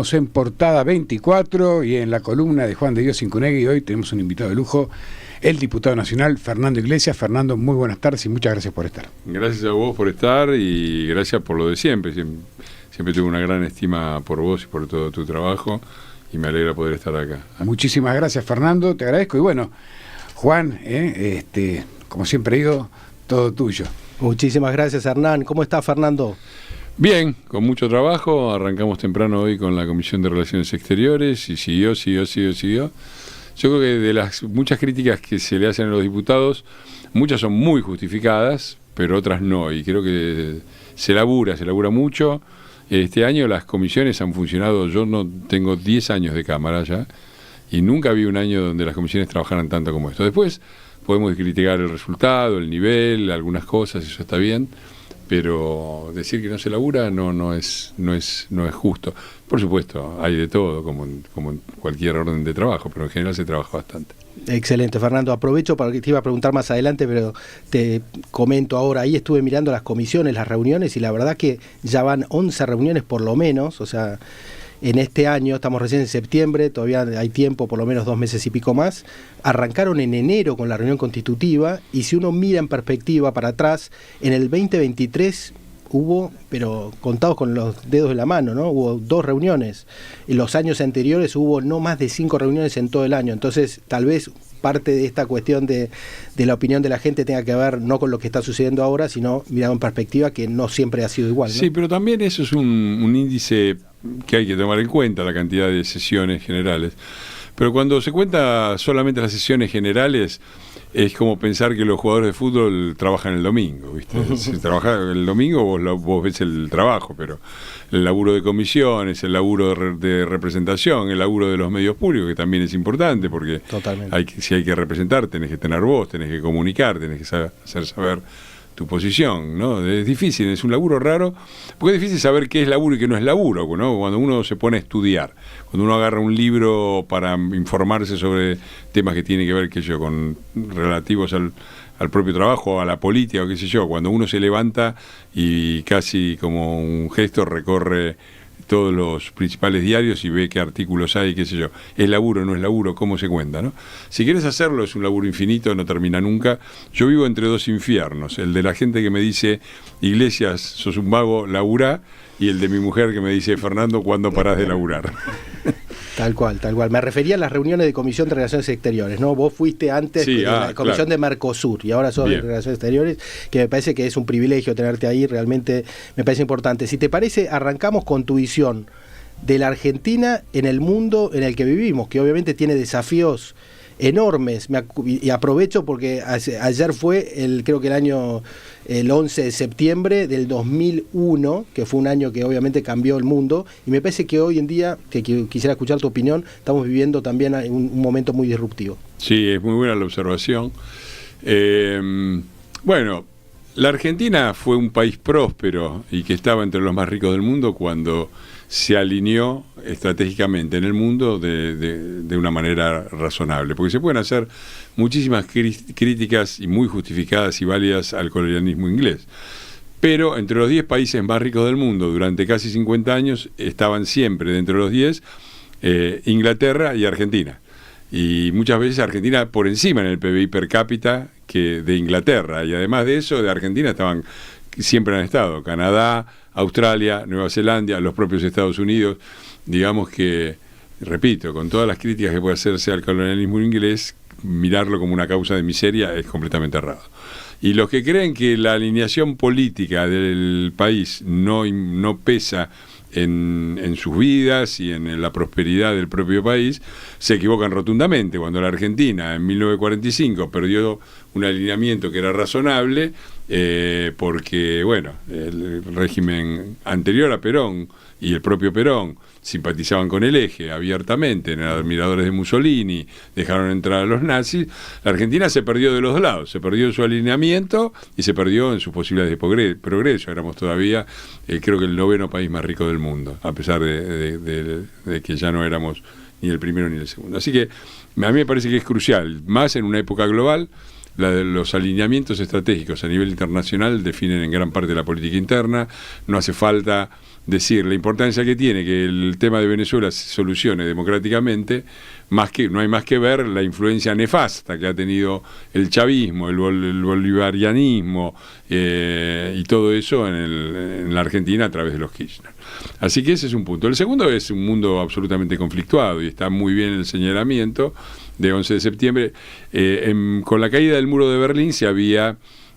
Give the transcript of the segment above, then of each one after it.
En Portada 24 y en la columna de Juan de Dios Incunegui hoy tenemos un invitado de lujo, el diputado nacional Fernando Iglesias. Fernando, muy buenas tardes y muchas gracias por estar. Gracias a vos por estar y gracias por lo de siempre. Siempre tuve una gran estima por vos y por todo tu trabajo y me alegra poder estar acá. Muchísimas gracias, Fernando, te agradezco. Y bueno, Juan, como siempre digo, todo tuyo. Muchísimas gracias, Hernán. ¿Cómo está, Fernando? Bien, con mucho trabajo. Arrancamos temprano hoy con la Comisión de Relaciones Exteriores y siguió. Yo creo que de las muchas críticas que se le hacen a los diputados, muchas son muy justificadas, pero otras no. Y creo que se labura mucho. Este año las comisiones han funcionado. Yo no tengo 10 años de Cámara ya y nunca vi un año donde las comisiones trabajaran tanto como esto. Después podemos criticar el resultado, el nivel, algunas cosas, eso está bien. Pero decir que no se labura no es justo. Por supuesto, hay de todo, como en cualquier orden de trabajo, pero en general se trabaja bastante. Excelente, Fernando. Aprovecho para que te iba a preguntar más adelante, pero te comento ahora. Ahí estuve mirando las comisiones, las reuniones, y la verdad que ya van 11 reuniones por lo menos, o sea, en este año, estamos recién en septiembre, todavía hay tiempo, por lo menos 2 meses y pico más. Arrancaron en enero con la reunión constitutiva y si uno mira en perspectiva para atrás, en el 2023 hubo, pero contados con los dedos de la mano, ¿no? Hubo 2 reuniones. En los años anteriores hubo no más de 5 reuniones en todo el año. Entonces, tal vez parte de esta cuestión de la opinión de la gente tenga que ver no con lo que está sucediendo ahora, sino mirado en perspectiva, que no siempre ha sido igual, ¿no? Sí, pero también eso es un índice que hay que tomar en cuenta, la cantidad de sesiones generales. Pero cuando se cuenta solamente las sesiones generales, es como pensar que los jugadores de fútbol trabajan el domingo, ¿viste? Si trabajas el domingo vos ves el trabajo, pero el laburo de comisiones, el laburo de representación, el laburo de los medios públicos, que también es importante, porque si hay que representar, tenés que tener voz, tenés que comunicar, tenés que hacer saber tu posición, ¿no? Es difícil, es un laburo raro, porque es difícil saber qué es laburo y qué no es laburo, ¿no? Cuando uno se pone a estudiar, cuando uno agarra un libro para informarse sobre temas que tienen que ver, qué sé yo, con relativos al propio trabajo, a la política o qué sé yo, cuando uno se levanta y casi como un gesto recorre todos los principales diarios y ve qué artículos hay, qué sé yo. ¿Es laburo, no es laburo? ¿Cómo se cuenta, no? Si quieres hacerlo, es un laburo infinito, no termina nunca. Yo vivo entre 2 infiernos, el de la gente que me dice, Iglesias, sos un vago, laburá, y el de mi mujer que me dice, Fernando, ¿cuándo parás de laburar? Tal cual. Me refería a las reuniones de Comisión de Relaciones Exteriores, ¿no? Vos fuiste antes de la Comisión de Mercosur y ahora sos de Relaciones Exteriores, que me parece que es un privilegio tenerte ahí, realmente me parece importante. Si te parece, arrancamos con tu visión de la Argentina en el mundo en el que vivimos, que obviamente tiene desafíos enormes, y aprovecho porque ayer fue creo que el 11 de septiembre del 2001, que fue un año que obviamente cambió el mundo, y me parece que hoy en día, que quisiera escuchar tu opinión, estamos viviendo también un momento muy disruptivo. Sí, es muy buena la observación. Bueno, la Argentina fue un país próspero y que estaba entre los más ricos del mundo cuando se alineó estratégicamente en el mundo de una manera razonable, porque se pueden hacer muchísimas críticas y muy justificadas y válidas al colonialismo inglés, pero entre los 10 países más ricos del mundo durante casi 50 años estaban siempre dentro de los 10 Inglaterra y Argentina, y muchas veces Argentina por encima en el PBI per cápita que de Inglaterra, y además de eso de Argentina siempre han estado Canadá, Australia, Nueva Zelanda, los propios Estados Unidos. Digamos que, repito, con todas las críticas que puede hacerse al colonialismo inglés, mirarlo como una causa de miseria es completamente errado. Y los que creen que la alineación política del país no pesa en sus vidas y en la prosperidad del propio país, se equivocan rotundamente. Cuando la Argentina en 1945 perdió un alineamiento que era razonable, porque bueno, el régimen anterior a Perón y el propio Perón simpatizaban con el eje abiertamente, eran admiradores de Mussolini, dejaron entrar a los nazis. La Argentina se perdió de los dos lados, se perdió en su alineamiento y se perdió en sus posibilidades de progreso. Éramos todavía, creo que el 9º país más rico del mundo, a pesar de que ya no éramos ni el primero ni el segundo. Así que a mí me parece que es crucial, más en una época global. Los alineamientos estratégicos a nivel internacional definen en gran parte la política interna. No hace falta decir la importancia que tiene que el tema de Venezuela se solucione democráticamente, no hay más que ver la influencia nefasta que ha tenido el chavismo, el bolivarianismo y todo eso en la Argentina a través de los Kirchner. Así que ese es un punto. El segundo es un mundo absolutamente conflictuado y está muy bien el señalamiento de 11 de septiembre. Con la caída del muro de Berlín se había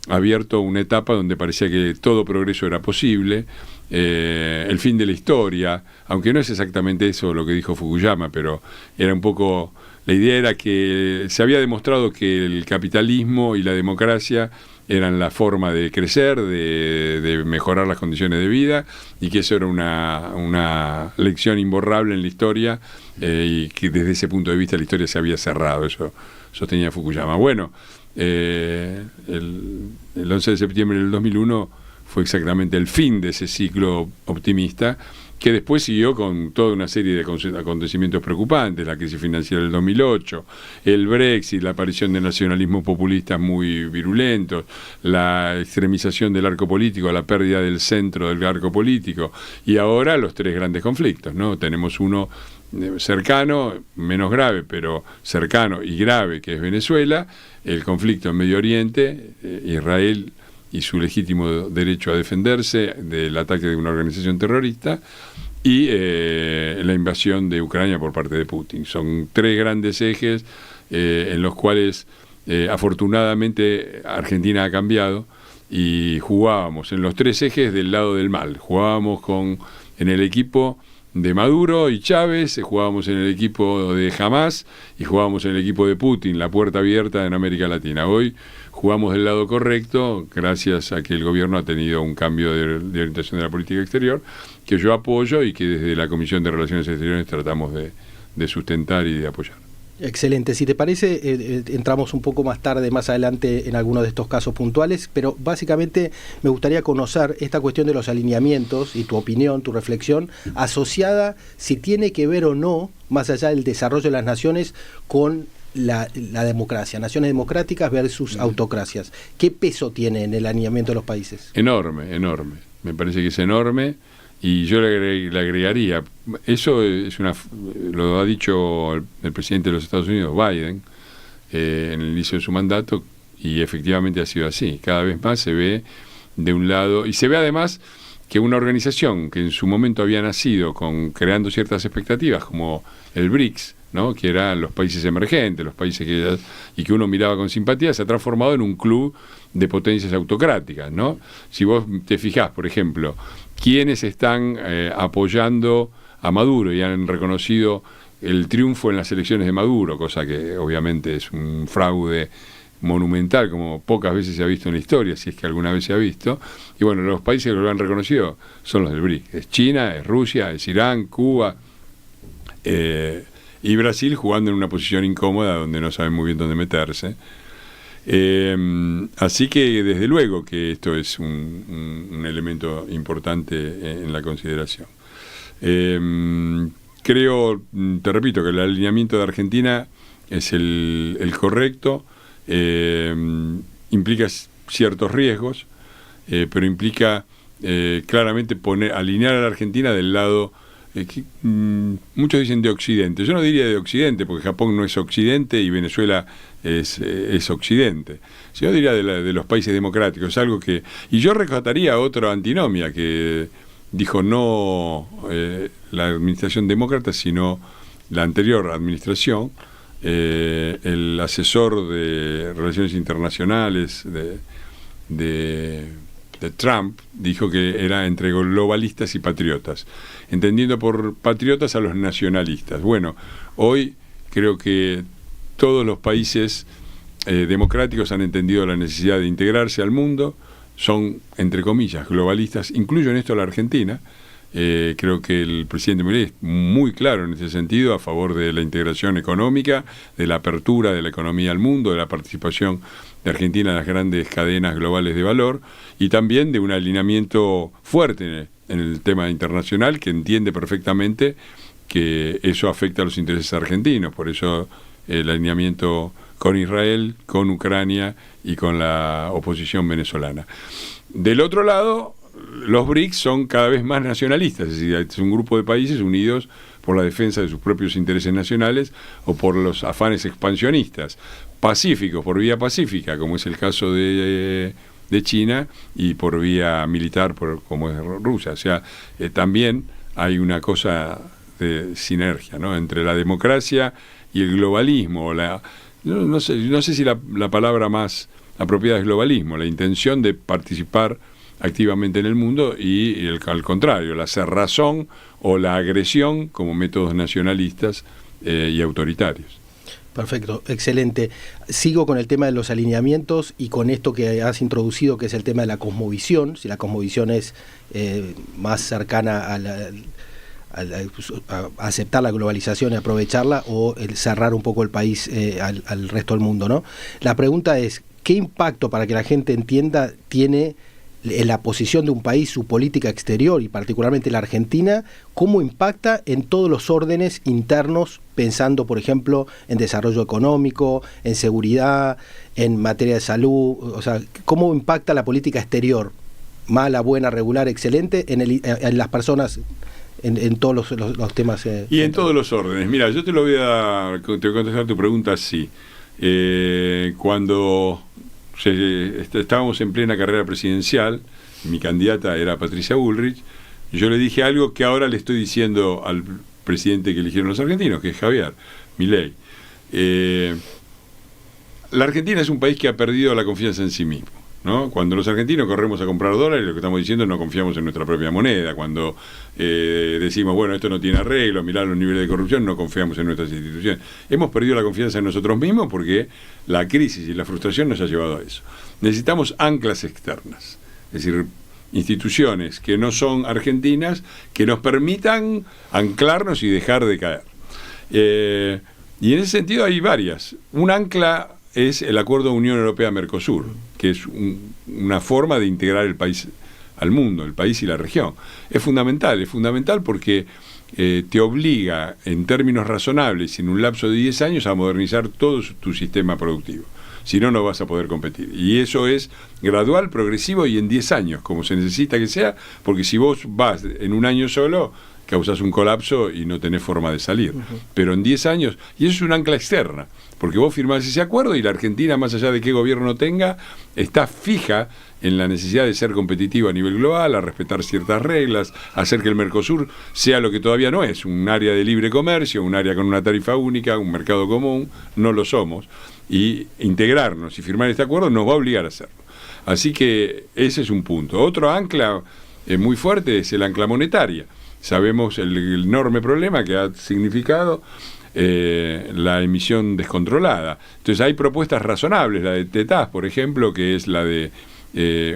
abierto una etapa donde parecía que todo progreso era posible, el fin de la historia, aunque no es exactamente eso lo que dijo Fukuyama, pero era un poco, la idea era que se había demostrado que el capitalismo y la democracia eran la forma de crecer, de mejorar las condiciones de vida, y que eso era una lección imborrable en la historia, y que desde ese punto de vista la historia se había cerrado, eso sostenía Fukuyama. Bueno, el 11 de septiembre del 2001 fue exactamente el fin de ese ciclo optimista, que después siguió con toda una serie de acontecimientos preocupantes: la crisis financiera del 2008, el Brexit, la aparición de nacionalismos populistas muy virulentos, la extremización del arco político, la pérdida del centro del arco político, y ahora los tres grandes conflictos, ¿no? Tenemos uno cercano, menos grave, pero cercano y grave, que es Venezuela, el conflicto en Medio Oriente, Israel y su legítimo derecho a defenderse del ataque de una organización terrorista, y la invasión de Ucrania por parte de Putin. Son tres grandes ejes en los cuales afortunadamente Argentina ha cambiado, y jugábamos en los tres ejes del lado del mal. Jugábamos en el equipo de Maduro y Chávez, jugábamos en el equipo de Hamas y jugábamos en el equipo de Putin, la puerta abierta en América Latina. Hoy jugamos del lado correcto, gracias a que el gobierno ha tenido un cambio de orientación de la política exterior, que yo apoyo y que desde la Comisión de Relaciones Exteriores tratamos de sustentar y de apoyar. Excelente. Si te parece, entramos un poco más tarde, más adelante, en algunos de estos casos puntuales, pero básicamente me gustaría conocer esta cuestión de los alineamientos y tu opinión, tu reflexión, asociada, si tiene que ver o no, más allá del desarrollo de las naciones, con la democracia, naciones democráticas versus autocracias. ¿Qué peso tiene en el alineamiento de los países? Enorme, enorme. Me parece que es enorme. Y yo le agregaría, eso lo ha dicho el presidente de los Estados Unidos, Biden, en el inicio de su mandato, y efectivamente ha sido así. Cada vez más se ve de un lado, y se ve además que una organización que en su momento había nacido creando ciertas expectativas, como el BRICS, ¿no?, que eran los países emergentes, los países que uno miraba con simpatía, se ha transformado en un club de potencias autocráticas, ¿no? Si vos te fijás, por ejemplo, quienes están apoyando a Maduro y han reconocido el triunfo en las elecciones de Maduro, cosa que obviamente es un fraude monumental, como pocas veces se ha visto en la historia, si es que alguna vez se ha visto. Y bueno, los países que lo han reconocido son los del BRIC. Es China, es Rusia, es Irán, Cuba, y Brasil, jugando en una posición incómoda donde no saben muy bien dónde meterse. Así que desde luego que esto es un elemento importante en la consideración. Creo, te repito, que el alineamiento de Argentina es el correcto. Implica ciertos riesgos, pero implica claramente alinear a la Argentina del lado muchos dicen de Occidente. Yo no diría de Occidente, porque Japón no es Occidente y Venezuela es Occidente. Yo diría de los países democráticos, algo que... Y yo rescataría otra antinomia que dijo no la administración demócrata, sino la anterior administración. El asesor de Relaciones Internacionales de Trump dijo que era entre globalistas y patriotas, entendiendo por patriotas a los nacionalistas. Bueno, hoy creo que todos los países democráticos han entendido la necesidad de integrarse al mundo, son, entre comillas, globalistas. Incluyo en esto a la Argentina. Creo que el presidente Milei es muy claro en ese sentido, a favor de la integración económica, de la apertura de la economía al mundo, de la participación de Argentina en las grandes cadenas globales de valor, y también de un alineamiento fuerte en el tema internacional, que entiende perfectamente que eso afecta a los intereses argentinos. Por eso el alineamiento con Israel, con Ucrania y con la oposición venezolana. Del otro lado, los BRICS son cada vez más nacionalistas, es decir, es un grupo de países unidos por la defensa de sus propios intereses nacionales o por los afanes expansionistas, pacíficos, por vía pacífica, como es el caso de China, y por vía militar, como es Rusia. O sea, también hay una cosa de sinergia, ¿no?, entre la democracia y el globalismo. No sé si la palabra más apropiada es globalismo, la intención de participar activamente en el mundo, y al contrario, la cerrazón o la agresión como métodos nacionalistas y autoritarios. Perfecto, excelente. Sigo con el tema de los alineamientos y con esto que has introducido, que es el tema de la cosmovisión, si la cosmovisión es más cercana a aceptar la globalización y aprovecharla, o el cerrar un poco el país al resto del mundo, ¿no? La pregunta es, ¿qué impacto, para que la gente entienda, tiene en la posición de un país su política exterior, y particularmente la Argentina? ¿Cómo impacta en todos los órdenes internos, pensando, por ejemplo, en desarrollo económico, en seguridad, en materia de salud? O sea, ¿cómo impacta la política exterior, mala, buena, regular, excelente, en las personas, en todos los temas? Y en todos los órdenes. Mira, yo te voy a contestar tu pregunta así. Cuando estábamos en plena carrera presidencial, mi candidata era Patricia Bullrich, yo le dije algo que ahora le estoy diciendo al presidente que eligieron los argentinos, que es Javier Milei. La Argentina es un país que ha perdido la confianza en sí mismo, ¿no? Cuando los argentinos corremos a comprar dólares, lo que estamos diciendo es no confiamos en nuestra propia moneda. Cuando decimos, bueno, esto no tiene arreglo, mirá los niveles de corrupción, no confiamos en nuestras instituciones. Hemos perdido la confianza en nosotros mismos porque la crisis y la frustración nos ha llevado a eso. Necesitamos anclas externas, es decir, instituciones que no son argentinas, que nos permitan anclarnos y dejar de caer. Y en ese sentido hay varias. Un ancla es el acuerdo Unión Europea-Mercosur, que es una forma de integrar el país al mundo, el país y la región. Es fundamental porque te obliga, en términos razonables, en un lapso de 10 años, a modernizar todo tu sistema productivo. Si no, no vas a poder competir. Y eso es gradual, progresivo y en 10 años, como se necesita que sea, porque si vos vas en un año solo, causás un colapso y no tenés forma de salir. Pero en 10 años, y eso es un ancla externa, porque vos firmás ese acuerdo y la Argentina, más allá de qué gobierno tenga, está fija en la necesidad de ser competitiva a nivel global, a respetar ciertas reglas, a hacer que el Mercosur sea lo que todavía no es, un área de libre comercio, un área con una tarifa única, un mercado común. No lo somos, y integrarnos y firmar este acuerdo nos va a obligar a hacerlo. Así que ese es un punto. Otro ancla muy fuerte es el ancla monetaria. Sabemos el enorme problema que ha significado la emisión descontrolada. Entonces hay propuestas razonables, la de TETAS, por ejemplo, que es la de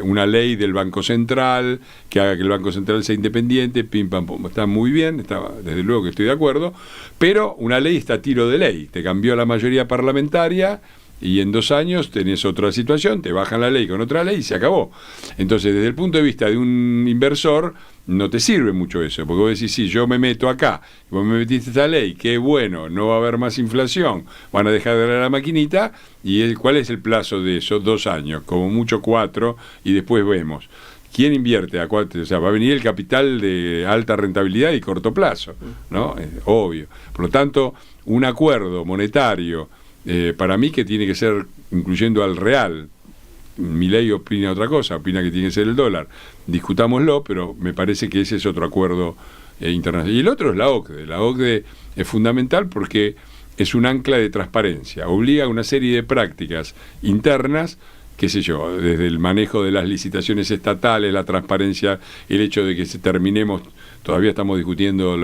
una ley del Banco Central que haga que el Banco Central sea independiente, pim pam pum. Está muy bien, desde luego que estoy de acuerdo, pero una ley está a tiro de ley. Te cambió la mayoría parlamentaria y en 2 años tenés otra situación, te bajan la ley con otra ley y se acabó. Entonces, desde el punto de vista de un inversor, no te sirve mucho eso, porque vos decís, sí, yo me meto acá, vos me metiste esta ley, qué bueno, no va a haber más inflación, van a dejar de dar la maquinita, y ¿cuál es el plazo de eso? 2 años, como mucho 4, y después vemos. ¿Quién invierte a 4? O sea, va a venir el capital de alta rentabilidad y corto plazo, ¿no? Es obvio. Por lo tanto, un acuerdo monetario, para mí que tiene que ser incluyendo al real. Milei opina otra cosa, opina que tiene que ser el dólar. Discutámoslo, pero me parece que ese es otro acuerdo internacional. Y el otro es la OCDE. La OCDE es fundamental porque es un ancla de transparencia. Obliga a una serie de prácticas internas, qué sé yo, desde el manejo de las licitaciones estatales, la transparencia, el hecho de que terminemos, todavía estamos discutiendo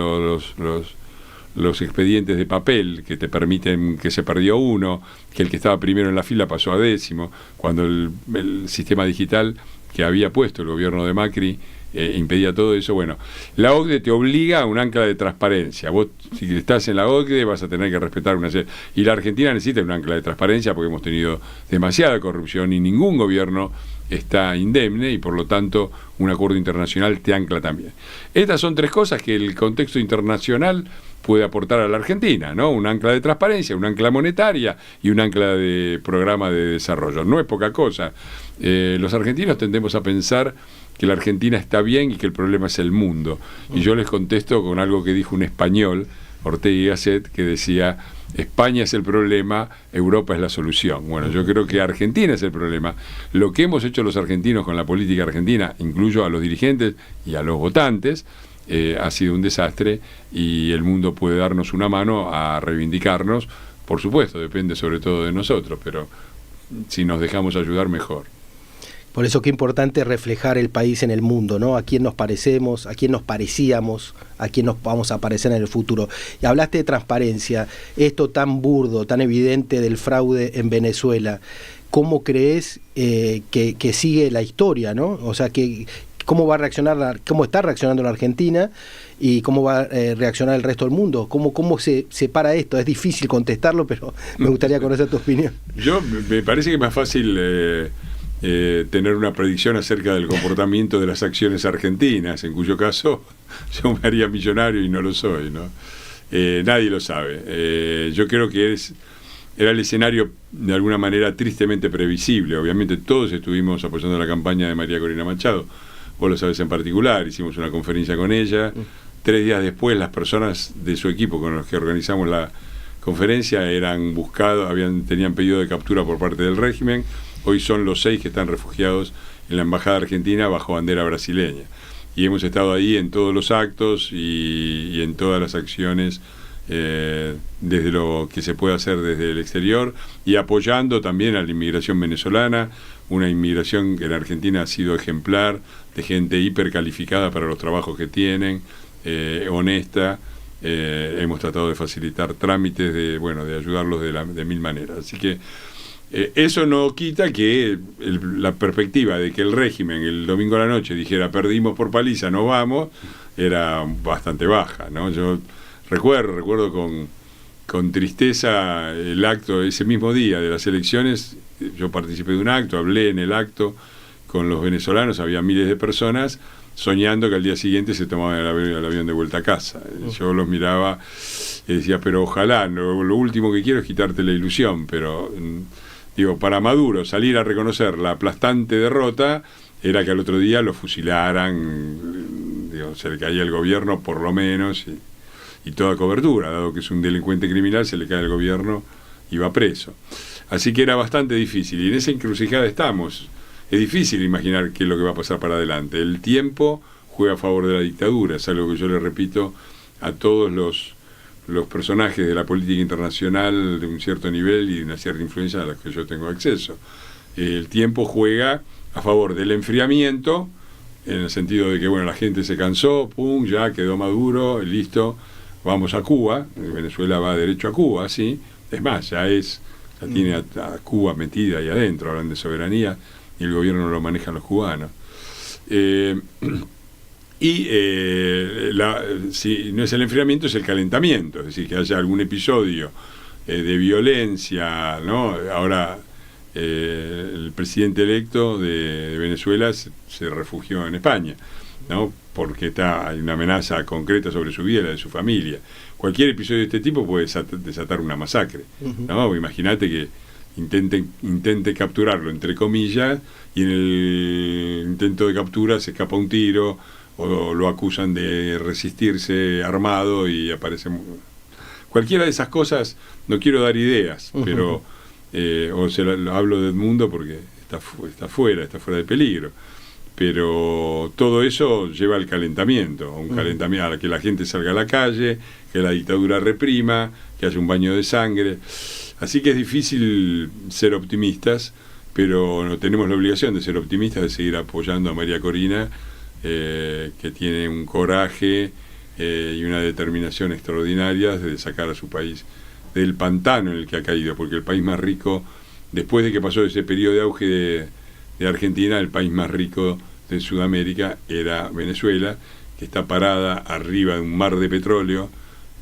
los expedientes de papel que te permiten que se perdió uno, que el que estaba primero en la fila pasó a 10º, cuando el sistema digital que había puesto el gobierno de Macri impedía todo eso. Bueno, la OCDE te obliga a un ancla de transparencia. Vos, si estás en la OCDE, vas a tener que respetar una serie. Y la Argentina necesita un ancla de transparencia porque hemos tenido demasiada corrupción y ningún gobierno está indemne, y por lo tanto un acuerdo internacional te ancla también. Estas son 3 cosas que el contexto internacional puede aportar a la Argentina, ¿no? Un ancla de transparencia, un ancla monetaria y un ancla de programa de desarrollo. No es poca cosa. Los argentinos tendemos a pensar que la Argentina está bien y que el problema es el mundo. Y yo les contesto con algo que dijo un español, Ortega y Gasset, que decía: España es el problema, Europa es la solución. Bueno, yo creo que Argentina es el problema. Lo que hemos hecho los argentinos con la política argentina, incluyo a los dirigentes y a los votantes, ha sido un desastre, y el mundo puede darnos una mano a reivindicarnos. Por supuesto, depende sobre todo de nosotros, pero si nos dejamos ayudar, mejor. Por eso qué importante reflejar el país en el mundo, ¿no? A quién nos parecemos, a quién nos parecíamos, a quién nos vamos a parecer en el futuro. Y hablaste de transparencia, esto tan burdo, tan evidente del fraude en Venezuela. ¿Cómo crees que sigue la historia, ¿no? O sea, ¿cómo va a reaccionar, cómo está reaccionando la Argentina y cómo va a reaccionar el resto del mundo? ¿Cómo se para esto? Es difícil contestarlo, pero me gustaría conocer tu opinión. Me parece que es más fácil tener una predicción acerca del comportamiento de las acciones argentinas, en cuyo caso yo me haría millonario y no lo soy, ¿no? Nadie lo sabe. Yo creo que era el escenario de alguna manera tristemente previsible. Obviamente todos estuvimos apoyando la campaña de María Corina Machado. Vos lo sabés en particular, hicimos una conferencia con ella. 3 días después, las personas de su equipo con los que organizamos la conferencia eran buscados, tenían pedido de captura por parte del régimen. Hoy son los 6 que están refugiados en la Embajada Argentina bajo bandera brasileña. Y hemos estado ahí en todos los actos y en todas las acciones, desde lo que se puede hacer desde el exterior, y apoyando también a la inmigración venezolana, una inmigración que en Argentina ha sido ejemplar, de gente hipercalificada para los trabajos que tienen, honesta. Hemos tratado de facilitar trámites, de ayudarlos de 1000 maneras. Así que eso no quita que la perspectiva de que el régimen el domingo a la noche dijera: perdimos por paliza, no vamos, era bastante baja, ¿no? Yo recuerdo con tristeza el acto ese mismo día de las elecciones. Yo participé de un acto, hablé en el acto con los venezolanos, había miles de personas soñando que al día siguiente se tomaban el avión de vuelta a casa. Yo los miraba y decía: pero ojalá, lo último que quiero es quitarte la ilusión, pero digo, para Maduro salir a reconocer la aplastante derrota era que al otro día lo fusilaran, se le caía el gobierno por lo menos, y toda cobertura, dado que es un delincuente criminal, se le cae el gobierno y va preso. Así que era bastante difícil, y en esa encrucijada estamos. Es difícil imaginar qué es lo que va a pasar para adelante. El tiempo juega a favor de la dictadura, es algo que yo le repito a todos los personajes de la política internacional de un cierto nivel y de una cierta influencia a los que yo tengo acceso. El tiempo juega a favor del enfriamiento, en el sentido de que la gente se cansó, ya quedó Maduro, listo, vamos a Cuba. Venezuela va derecho a Cuba, sí. Es más, ya tiene a Cuba metida ahí adentro. Hablan de soberanía y el gobierno lo manejan los cubanos. Si no es el enfriamiento, es el calentamiento, es decir, que haya algún episodio de violencia, ¿no? Ahora el presidente electo de Venezuela se refugió en España, ¿no? Porque hay una amenaza concreta sobre su vida y la de su familia. Cualquier episodio de este tipo puede desatar una masacre, ¿no? Imagínate que intente capturarlo, entre comillas, y en el intento de captura se escapa un tiro, o lo acusan de resistirse armado y aparece. Cualquiera de esas cosas, no quiero dar ideas, pero hablo de Edmundo porque está fuera de peligro, pero todo eso lleva al calentamiento, a que la gente salga a la calle, que la dictadura reprima, que haya un baño de sangre. Así que es difícil ser optimistas, pero no tenemos la obligación de ser optimistas, de seguir apoyando a María Corina, que tiene un coraje y una determinación extraordinarias de sacar a su país del pantano en el que ha caído, porque el país más rico, después de que pasó ese periodo de auge de Argentina, el país más rico de Sudamérica era Venezuela, que está parada arriba de un mar de petróleo,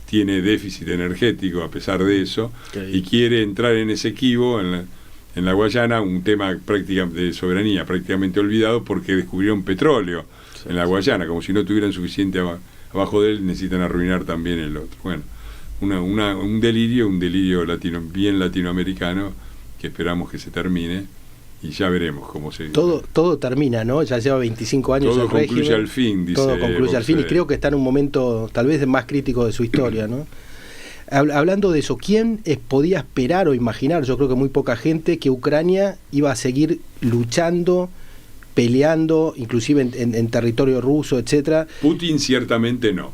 tiene déficit energético a pesar de eso, y quiere entrar en ese quivo en la Guayana, un tema de soberanía prácticamente olvidado, porque descubrieron petróleo en la Guayana, como si no tuvieran suficiente abajo de él, necesitan arruinar también el otro. Bueno, un delirio bien latinoamericano, que esperamos que se termine, y ya veremos cómo se... Todo termina, ¿no? Ya lleva 25 años todo el régimen. concluye al fin, dice. Todo concluye al fin, y creo que está en un momento tal vez más crítico de su historia, ¿no? Hablando de eso, ¿quién podía esperar o imaginar, yo creo que muy poca gente, que Ucrania iba a seguir luchando, peleando, inclusive en territorio ruso, etcétera? Putin ciertamente no.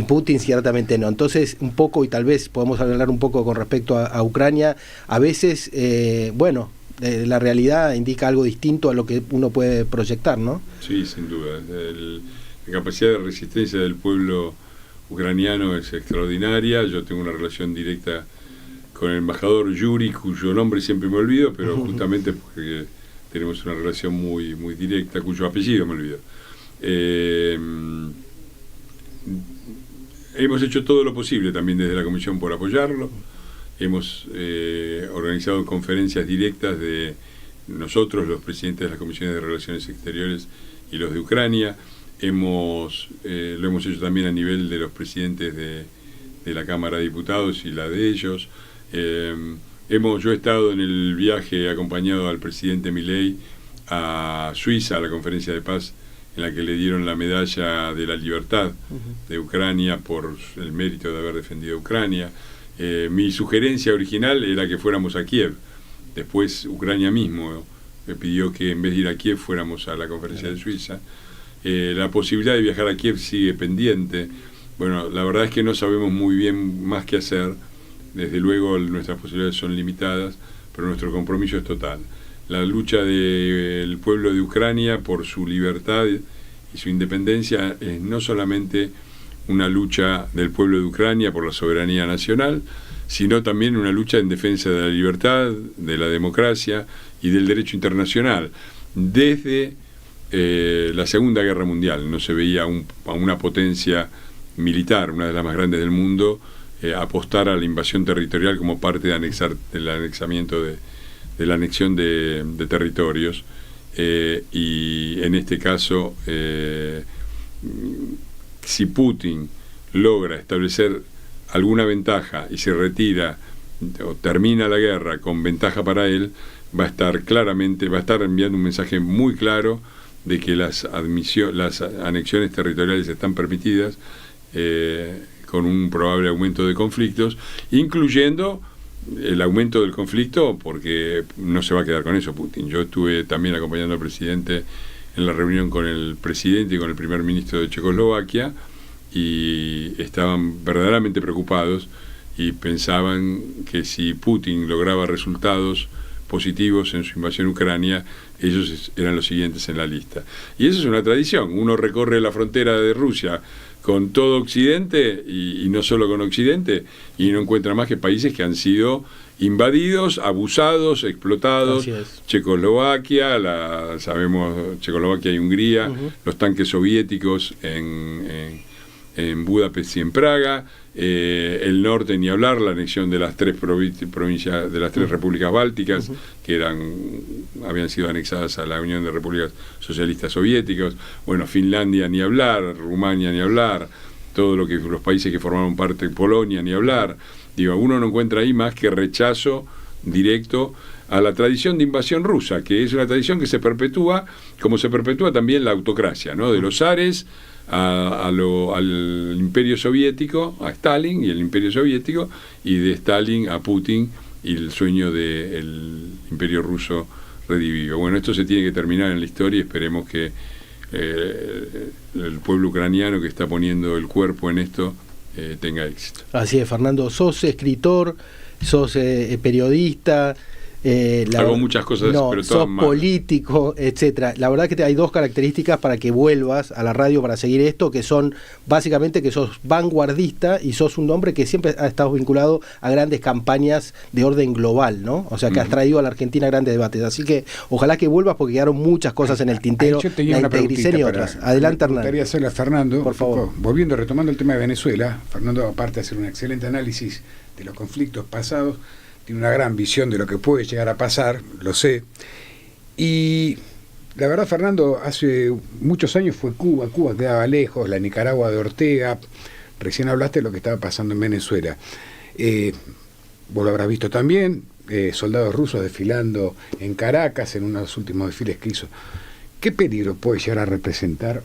Putin ciertamente no. Entonces, un poco, y tal vez podemos hablar un poco con respecto a Ucrania, a veces, la realidad indica algo distinto a lo que uno puede proyectar, ¿no? Sí, sin duda. La capacidad de resistencia del pueblo ucraniano es extraordinaria. Yo tengo una relación directa con el embajador Yuri, cuyo nombre siempre me olvido, pero justamente porque tenemos una relación muy, muy directa, cuyo apellido me olvido. Hemos hecho todo lo posible también desde la Comisión por apoyarlo. Hemos organizado conferencias directas de nosotros, los presidentes de las comisiones de Relaciones Exteriores y los de Ucrania. Lo hemos hecho también a nivel de los presidentes de la Cámara de Diputados y la de ellos. Yo he estado en el viaje acompañado al presidente Milei a Suiza, a la conferencia de paz en la que le dieron la medalla de la libertad de Ucrania por el mérito de haber defendido a Ucrania. Mi sugerencia original era que fuéramos a Kiev. Después Ucrania mismo me pidió que en vez de ir a Kiev fuéramos a la conferencia de Suiza. La posibilidad de viajar a Kiev sigue pendiente. Bueno, la verdad es que no sabemos muy bien más qué hacer. Desde luego nuestras posibilidades son limitadas, pero nuestro compromiso es total. La lucha del pueblo de Ucrania por su libertad y su independencia es no solamente una lucha del pueblo de Ucrania por la soberanía nacional, sino también una lucha en defensa de la libertad, de la democracia y del derecho internacional. Desde la Segunda Guerra Mundial no se veía a una potencia militar, una de las más grandes del mundo, apostar a la invasión territorial como parte del anexamiento de la anexión de territorios, y en este caso si Putin logra establecer alguna ventaja y se retira o termina la guerra con ventaja para él, va a estar enviando un mensaje muy claro de que las anexiones territoriales están permitidas, con un probable aumento de conflictos, incluyendo el aumento del conflicto, porque no se va a quedar con eso Putin. Yo estuve también acompañando al presidente en la reunión con el presidente y con el primer ministro de Checoslovaquia, y estaban verdaderamente preocupados y pensaban que si Putin lograba resultados positivos en su invasión a Ucrania, ellos eran los siguientes en la lista. Y eso es una tradición. Uno recorre la frontera de Rusia con todo Occidente y no solo con Occidente, y no encuentra más que países que han sido invadidos, abusados, explotados. Checoslovaquia, sabemos, Checoslovaquia y Hungría, los tanques soviéticos en Budapest y en Praga, el norte ni hablar, la anexión de las tres provincias, de las tres repúblicas bálticas, que habían sido anexadas a la Unión de Repúblicas Socialistas Soviéticas. Bueno, Finlandia ni hablar, Rumania ni hablar, todo lo que los países que formaron parte de Polonia ni hablar. Digo, uno no encuentra ahí más que rechazo directo a la tradición de invasión rusa, que es una tradición que se perpetúa, como se perpetúa también la autocracia, ¿no? De los zares al imperio soviético, a Stalin y el imperio soviético, y de Stalin a Putin y el sueño del imperio ruso redivivo. Bueno, esto se tiene que terminar en la historia, y esperemos que el pueblo ucraniano que está poniendo el cuerpo en esto tenga éxito. Así es, Fernando, sos escritor, sos periodista, hago muchas cosas, pero todas sos mal. Político, etcétera. La verdad que hay dos características para que vuelvas a la radio para seguir esto, que son básicamente que sos vanguardista y sos un hombre que siempre ha estado vinculado a grandes campañas de orden global, ¿no? O sea, que has traído a la Argentina grandes debates. Así que ojalá que vuelvas, porque quedaron muchas cosas en el tintero, yo tenía una Integricen y otras. Adelante, Hernán. Me gustaría hacerle a Fernando, por favor. Retomando el tema de Venezuela. Fernando, aparte de hacer un excelente análisis de los conflictos pasados, tiene una gran visión de lo que puede llegar a pasar, lo sé. Y la verdad, Fernando, hace muchos años fue Cuba quedaba lejos, la Nicaragua de Ortega. Recién hablaste de lo que estaba pasando en Venezuela. Vos lo habrás visto también, soldados rusos desfilando en Caracas en uno de los últimos desfiles que hizo. ¿Qué peligro puede llegar a representar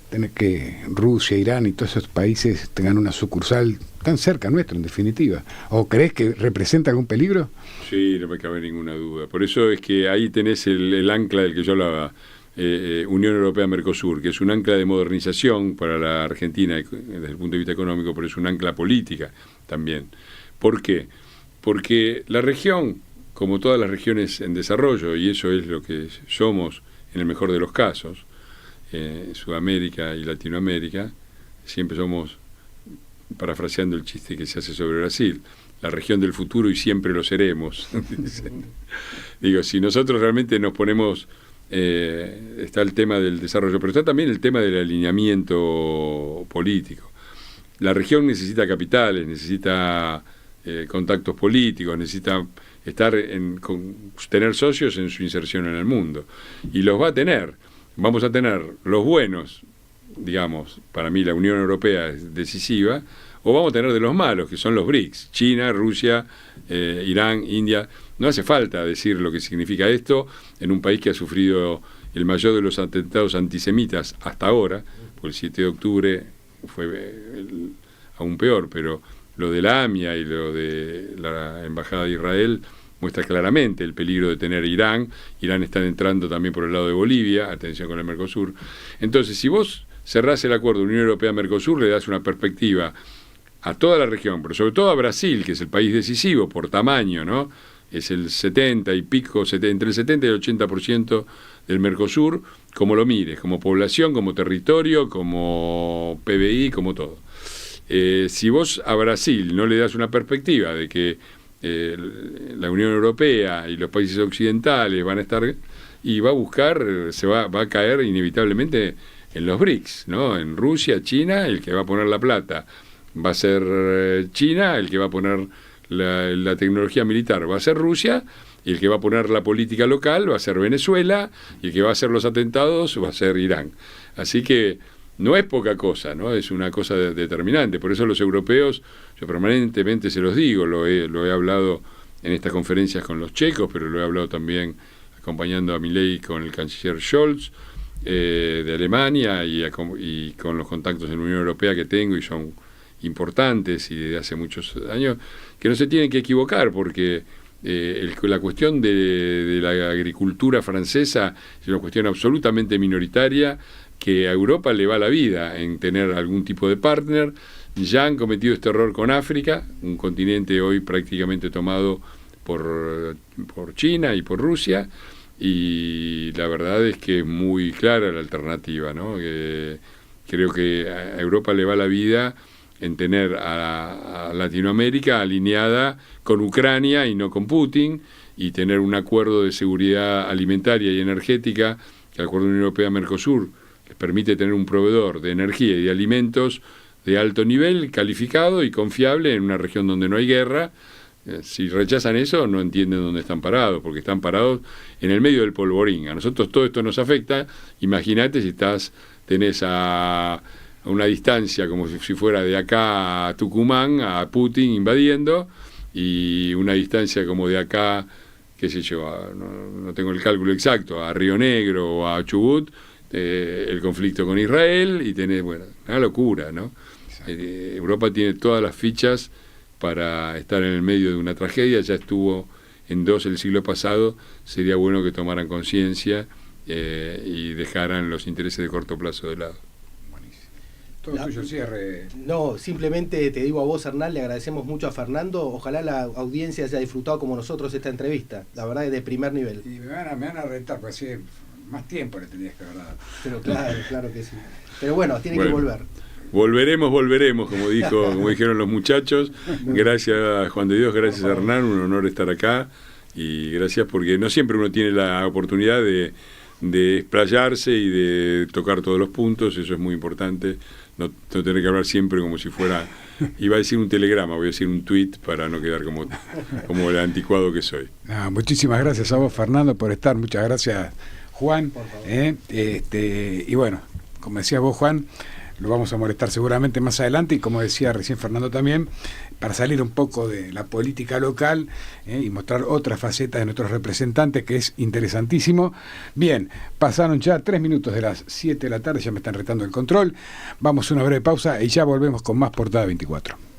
tener que Rusia, Irán y todos esos países tengan una sucursal tan cerca nuestro, en definitiva? ¿O crees que representa algún peligro? Sí, no me cabe ninguna duda. Por eso es que ahí tenés el ancla del que yo hablaba, Unión Europea-Mercosur, que es un ancla de modernización para la Argentina desde el punto de vista económico, pero es un ancla política también. ¿Por qué? Porque la región, como todas las regiones en desarrollo, y eso es lo que somos en el mejor de los casos, Sudamérica y Latinoamérica, siempre somos, parafraseando el chiste que se hace sobre Brasil, la región del futuro y siempre lo seremos. Digo, si nosotros realmente nos ponemos, está el tema del desarrollo, pero está también el tema del alineamiento político. La región necesita capitales, necesita contactos políticos, necesita estar tener socios en su inserción en el mundo, y los va a tener. Vamos a tener los buenos, digamos, para mí la Unión Europea es decisiva, o vamos a tener de los malos, que son los BRICS, China, Rusia, Irán, India. No hace falta decir lo que significa esto en un país que ha sufrido el mayor de los atentados antisemitas hasta ahora, porque el 7 de octubre fue aún peor, pero lo de la AMIA y lo de la Embajada de Israel muestra claramente el peligro de tener Irán. Irán está entrando también por el lado de Bolivia, atención con el Mercosur. Entonces, si vos cerrás el acuerdo Unión Europea-Mercosur, le das una perspectiva a toda la región, pero sobre todo a Brasil, que es el país decisivo por tamaño, ¿no? Es el 70 y pico, entre el 70 y el 80% del Mercosur, como lo mires, como población, como territorio, como PBI, como todo. Si vos a Brasil no le das una perspectiva de que la Unión Europea y los países occidentales van a estar, y va a buscar, va a caer inevitablemente en los BRICS, ¿no? En Rusia, China, el que va a poner la plata va a ser China, el que va a poner la tecnología militar va a ser Rusia, y el que va a poner la política local va a ser Venezuela, y el que va a hacer los atentados va a ser Irán. Así que no es poca cosa, ¿no? Es una cosa determinante. Por eso los europeos, yo permanentemente se los digo, lo he hablado en estas conferencias con los checos, pero lo he hablado también acompañando a Milei con el canciller Scholz de Alemania, y con los contactos en la Unión Europea que tengo, y son importantes y desde hace muchos años, que no se tienen que equivocar, porque la cuestión de la agricultura francesa es una cuestión absolutamente minoritaria, que a Europa le va la vida en tener algún tipo de partner. Ya han cometido este error con África, un continente hoy prácticamente tomado por China y por Rusia, y la verdad es que es muy clara la alternativa, ¿no? Creo que a Europa le va la vida en tener a Latinoamérica alineada con Ucrania y no con Putin, y tener un acuerdo de seguridad alimentaria y energética, que el Acuerdo Unión Europea-Mercosur les permite tener un proveedor de energía y de alimentos de alto nivel, calificado y confiable en una región donde no hay guerra. Si rechazan eso, no entienden dónde están parados, porque están parados en el medio del polvorín. A nosotros todo esto nos afecta. Imagínate si tenés a una distancia como si fuera de acá a Tucumán, a Putin invadiendo, y una distancia como de acá, qué sé yo, no tengo el cálculo exacto, a Río Negro o a Chubut, el conflicto con Israel, y tenés, bueno, una locura, ¿no? Europa tiene todas las fichas para estar en el medio de una tragedia. Ya estuvo en 2 el siglo pasado. Sería bueno que tomaran conciencia y dejaran los intereses de corto plazo de lado. Todo tuyo, cierre. No, simplemente te digo a vos, Hernán, le agradecemos mucho a Fernando. Ojalá la audiencia haya disfrutado como nosotros esta entrevista. La verdad es de primer nivel. Y me van a retar, porque así más tiempo le tendrías que haber dado. Pero claro que sí. Pero bueno, tiene que volver. Volveremos, como dijeron los muchachos. Gracias, Juan de Dios, gracias, Hernán, un honor estar acá, y gracias porque no siempre uno tiene la oportunidad de explayarse y de tocar todos los puntos. Eso es muy importante, no tener que hablar siempre como si fuera, iba a decir un telegrama, voy a decir un tweet para no quedar como el anticuado que soy. Muchísimas gracias a vos, Fernando, por estar. Muchas gracias, Juan. Y bueno, como decías vos, Juan, lo vamos a molestar seguramente más adelante, y como decía recién Fernando también, para salir un poco de la política local y mostrar otras facetas de nuestros representantes, que es interesantísimo. Bien, pasaron ya 3 minutos de las 7 de la tarde, ya me están retando el control. Vamos a una breve pausa y ya volvemos con más Portada 24.